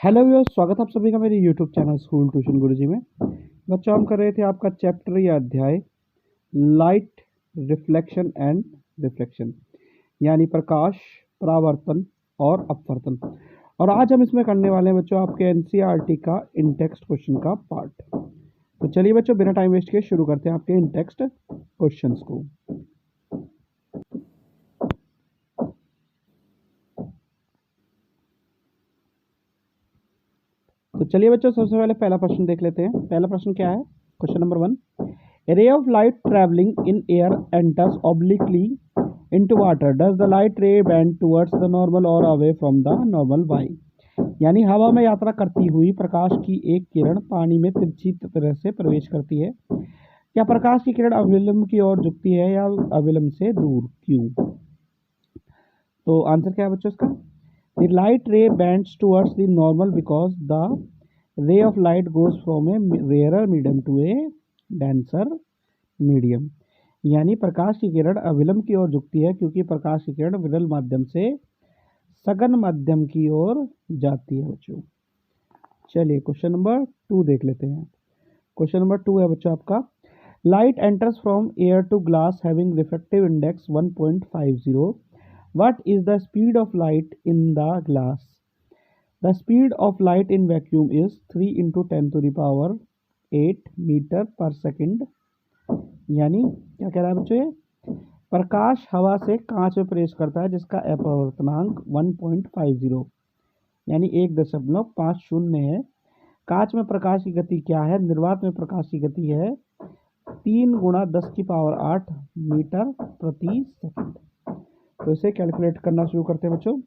Hello viewers, स्वागत है आप सभी का मेरे यूट्यूब चैनल स्कूल ट्यूशन गुरुजी में। बच्चों, हम कर रहे थे आपका चैप्टर या अध्याय लाइट रिफ्लेक्शन एंड रिफ्लेक्शन, यानी प्रकाश परावर्तन और अपवर्तन। और आज हम इसमें करने वाले हैं बच्चों आपके एनसीईआरटी का इन टेक्स्ट क्वेश्चन का पार्ट। तो चलिए बच्चों, बिना टाइम वेस्ट किए शुरू करते हैं आपके इन टेक्स्ट क्वेश्चंस को। तो चलिए बच्चों, सबसे पहले पहला प्रश्न देख लेते हैं। पहला प्रश्न क्या है? Question number 1, A ray of light traveling in air enters obliquely into water. Does the light ray bend towards the normal or away from the normal? Why? यानी हवा में यात्रा करती हुई प्रकाश की एक किरण पानी में तिरछी तरह से प्रवेश करती है। क्या प्रकाश की किरण अविलंब की ओर झुकती है या अविलंब से दूर? क्यों? तो आंसर क्या है बच्चों इसका? The light ray bends towards the normal because the ray of light goes from a rarer medium to a denser medium। यानी प्रकाश की किरण अविलंब की ओर झुकती है क्योंकि प्रकाश की किरण विरल माध्यम से सघन माध्यम की ओर जाती है बच्चों। चलिए क्वेश्चन नंबर 2 देख लेते हैं। क्वेश्चन नंबर 2 है बच्चों आपका, light enters from air to glass having refractive index 1.50। What is the speed of light in the glass? The speed of light in vacuum is 3 into 10 to the power 8 metre पर second. यानी क्या कह रहा है बच्चों? ये प्रकाश हवा से कांच में प्रवेश करता है जिसका अपवर्तनांक 1.50 यानी 1.50 है। कांच में प्रकाश की गति क्या है? निर्वात में प्रकाश की गति है 3 गुणा 10 की पावर 8 मीटर प्रति सेकंड। तो इसे कैलकुलेट करना शुरू करते हैं बच्चों।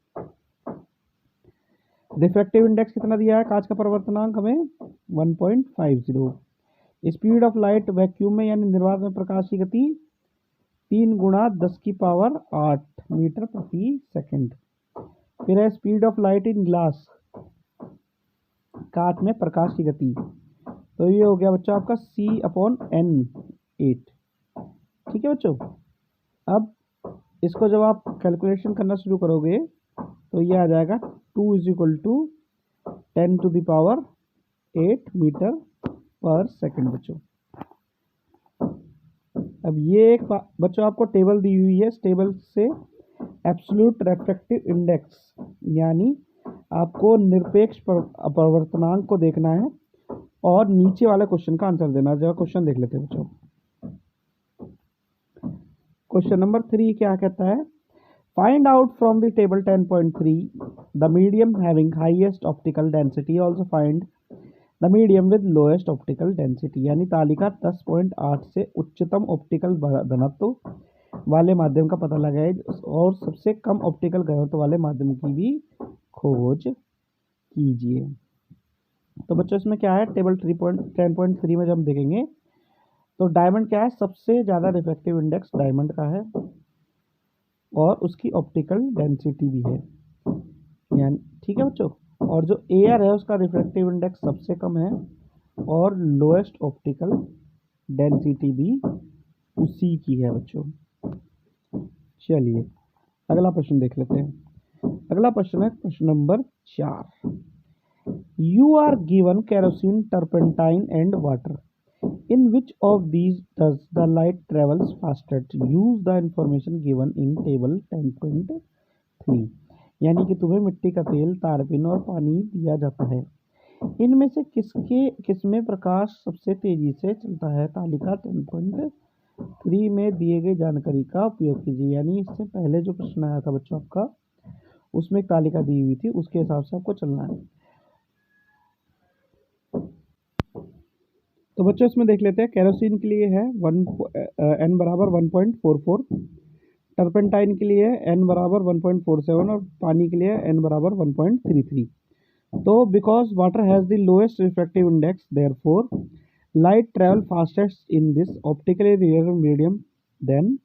रिफ्रैक्टिव इंडेक्स कितना दिया है कांच का परावर्तनांक हमें? 1.50। स्पीड ऑफ लाइट वैक्यूम में यानी निर्वात में प्रकाश की गति 3 गुणा 10 की पावर 8 मीटर प्रति सेकंड। फिर है speed of light in glass, कांच में प्रकाश की गति। तो ये हो गया बच्चों आपका C/N8। ठीक है बच्चों, अब इसको जब आप कैलकुलेशन करना शुरू करोगे तो ये आ जाएगा 2 = 10 to the power 8 मीटर पर सेकंड बच्चों। अब ये एक बच्चों आपको टेबल दी हुई है। इस टेबल से एब्सोल्यूट रिफ्रैक्टिव इंडेक्स यानी आपको निरपेक्ष अपवर्तनांक को देखना है और नीचे वाले क्वेश्चन का आंसर देना है। जब क्वेश्चन देख लेते हैं बच्चों। क्वेश्चन नंबर 3 क्या कहता है? Find out from the table 10.3 the medium having highest optical density, also find the medium with lowest optical density. यानी तालिका 10.8 से उच्चतम ऑप्टिकल घनत्व वाले माध्यम का पता लगाए और सबसे कम ऑप्टिकल घनत्व वाले माध्यम की भी खोज कीजिए। तो बच्चों इसमें क्या है? टेबल 10.3 में जब हम देखेंगे तो डायमंड क्या है? सबसे ज़्यादा रिफ्रैक्टिव इंडेक्स डायमंड का है और उसकी ऑप्टिकल डेंसिटी भी है। यानी ठीक है बच्चों, और जो एयर है उसका रिफ्रैक्टिव इंडेक्स सबसे कम है और लोएस्ट ऑप्टिकल डेंसिटी भी उसी की है बच्चों। चलिए अगला प्रश्न देख लेते हैं। अगला प्रश्न है प्रश्न नंबर 4। You are given kerosene, turpentine and water. In which of these does the light travels faster? Use the information given in table 10.3। यानी कि तुम्हें मिट्टी का तेल, तारपीन और पानी दिया जाता है। इनमें से किसमें प्रकाश सबसे तेजी से चलता है? तालिका 10.3 में दिए गए जानकारी का उपयोग कीजिए। यानी इससे पहले जो प्रश्न आया था बच्चों आपका, उसमें एक तालिका दी हुई थी, उसके हिसाब से आपको चलना है। तो बच्चों इसमें देख लेते हैं। केरोसिन के लिए है n बराबर 1.44, टर्पेंटाइन के लिए n बराबर 1.47 और पानी के लिए n बराबर 1.33। तो because water has the lowest refractive index, therefore light travel fastest in this optically rare medium then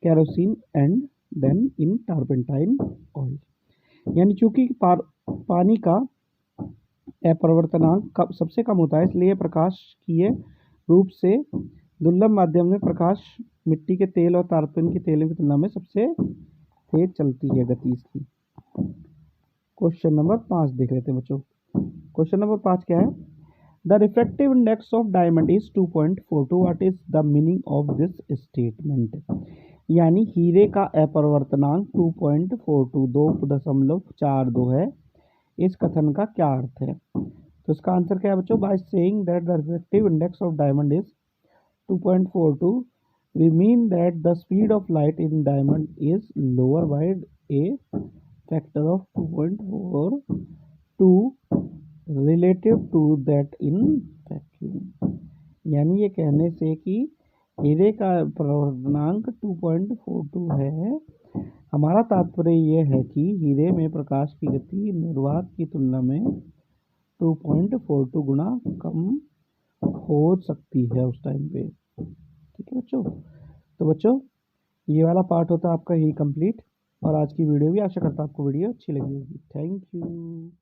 kerosene and then in turpentine oil. यानी चूंकि पानी का अपवर्तनांक सबसे कम होता है, इसलिए प्रकाशीय रूप से दुर्लभ माध्यम में प्रकाश मिट्टी के तेल और तारपीन के तेल की तुलना में सबसे तेज चलती है गति इसकी। क्वेश्चन नंबर 5 देख लेते हैं बच्चों। क्वेश्चन नंबर 5 क्या है? The refractive index of diamond is 2.42। What is the meaning of this statement? यानी हीरे का अपवर्तनांक 2.42 2.42 है। इस कथन का क्या अर्थ है? तो इसका आंसर क्या है बच्चों? By saying that the refractive index of diamond is 2.42 we mean that the speed of light in diamond is lower by a factor of 2.42 relative to that in vacuum। यानी ये कहने से कि हीरे का अपवर्तनांक 2.42 है, हमारा तात्पर्य ये है कि हीरे में प्रकाश की गति निर्वात की तुलना में 2.42 गुना कम हो सकती है उस टाइम पे। ठीक है बच्चों, तो बच्चों ये वाला पार्ट होता है आपका ही कंप्लीट। और आज की वीडियो भी आशा करता हूँ आपको वीडियो अच्छी लगी होगी। Thank you.